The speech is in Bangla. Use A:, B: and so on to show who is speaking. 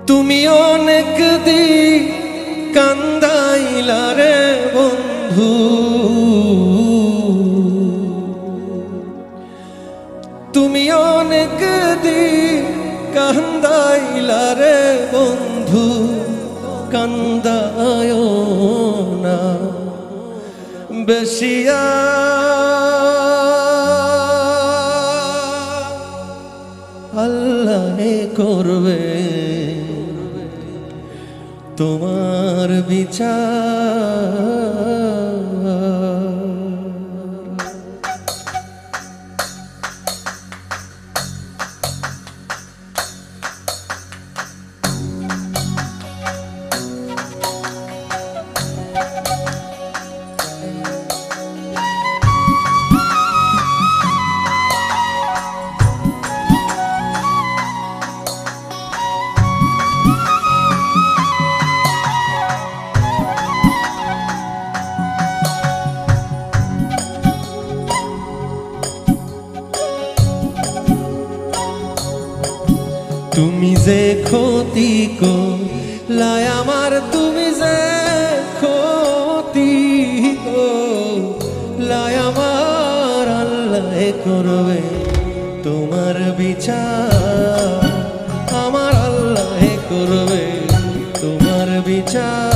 A: তুমি অনেক দিন কান্দাইলা রে বন্ধু, তুমি অনেক দিন কান্দাইলা রে বন্ধু, কান্দায় না বেশিয়া আল্লাহ করবে তোমার বিচার। তুমি যে ক্ষতি করলাই আমার, তুমি যে ক্ষতি করলাই আমার, আল্লাহ করবে তোমার বিচার, আমার আল্লাহ করবে তোমার বিচার।